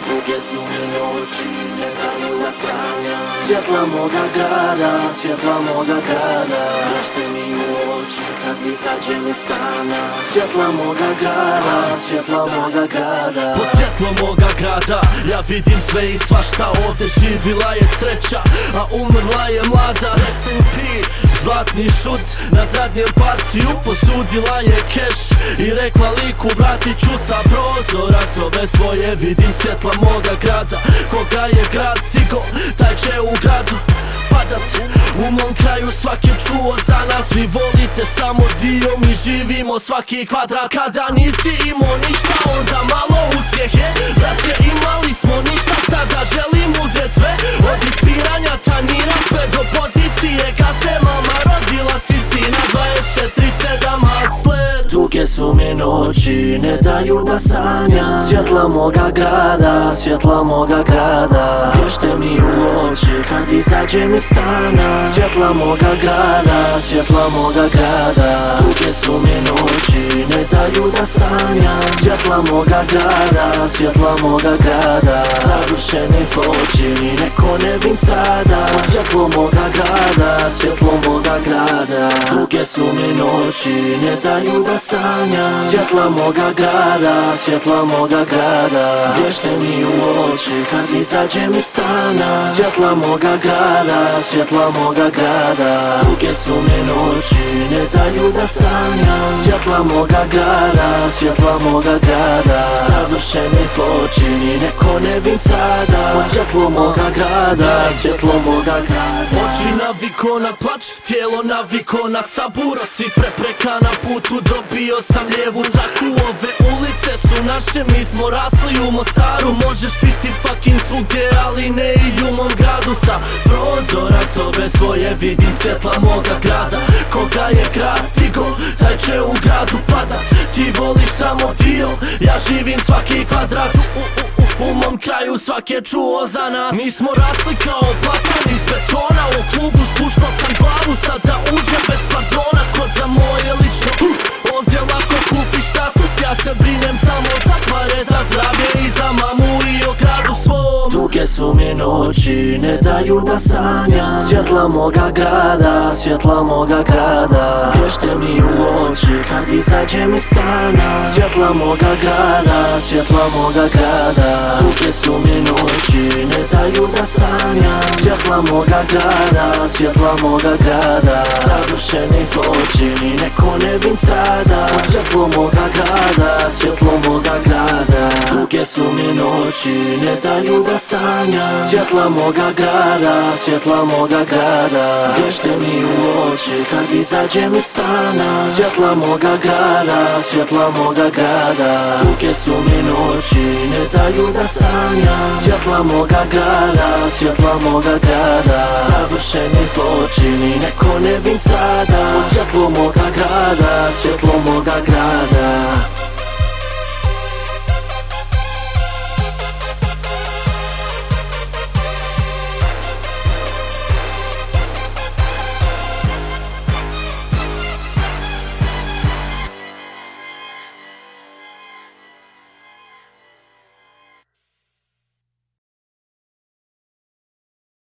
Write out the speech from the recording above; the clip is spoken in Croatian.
Długie su mi noći, ne daju da sanjam. Svjetla moga grada, svjetla moga grada, bježte mi u oči kad izađem iz stana. Svjetla moga grada, svjetla moga grada. Pod svjetlom moga grada ja vidim sve i svašta. Ovdje živila je sreća, a umrla je mlada. Rest in peace. Zlatni šut na zadnjem partiju, posudila je keš i rekla liku vratit ću sa prozora sobe svoje. Vidim svjetla moga grada, koga je grad tigo, taj će u gradu padat. U mom kraju svaki je čuo za nas, vi volite samo dio, mi živimo svaki kvadrat. Kada nisi imao ništa, onda malo uspjehe, brate, imali smo ništa, sada želim uzet sve. Od ispiranja tanjira sve do pozicije gazde, mama rodila si sina 24/7 hustler. Duge su mi noći, ne daju da sanjam. Svjetla moga grada, svjetla moga grada, bježte mi u oči kad izađem iz stana. Svjetla moga grada, svjetla moga grada. Duge su mi noći, ne daju da sanjam. Svjetla moga grada, svjetla moga grada, završeni zločini, neko nevin strada. Svjetlo moga grada, svjetlo moga grada. Duge su mi noći, ne daju da sanjam. Svjetla moga grada, svjetla moga grada, bježte mi u oči kad izađem iz stana. Svjetla moga grada, svjetla moga grada. Duge su mi noći, ne daju da sanjam. Svjetla moga grada, svjetla moga grada, savršeni zločini, neko nevin strada. Svjetlo moga grada, svjetlo moga grada. Oči naviko na plač, tijelo naviko na sabur. Od svih prepreka na putu dobio sam lijevu traku. Ove ulice su naše, mi smo rasli u Mostaru. Možeš biti fucking svugdje, ali ne i u mom gradu. Sa prozora sobe svoje vidim svjetla moga grada, koga je grad tigo, taj će u gradu padat. Ti voliš samo dio, ja živim svaki kvadrat. U mom kraju svak je čuo za nas. Mi smo rasli kao platan iz betona. U klubu spuštao sam glavu, sad da uđem bez pardona. Kod za moje lično, ovdje lako kupiš status. Ja se brinem samo za pare, za zdravlje i za mamu i o gradu svom. Duge su mi noći, ne daju da sanjam. Svjetla moga grada, svjetla moga grada, bježte mi u oči kad izađem iz stana. Svjetla moga grada, svjetla moga grada. Duge su mi noći, ne daju da sanjam. Svjetla moga grada, svjetla moga grada, završeni zločini, neko nevin strada. Svjetlo moga grada, svjetlo moga grada. Duge su mi noći, ne daju da sanjam. Svjetla moga grada, svjetla moga grada, bježte mi u oči kad izađem iz stana. Svjetla moga grada, svjetla moga grada. Duge su mi noći, ne daju da sanjam. Svjetla moga grada, svjetla moga grada, savršeni zločini, neko nevin strada. Svjetlo moga grada, svjetlo moga grada.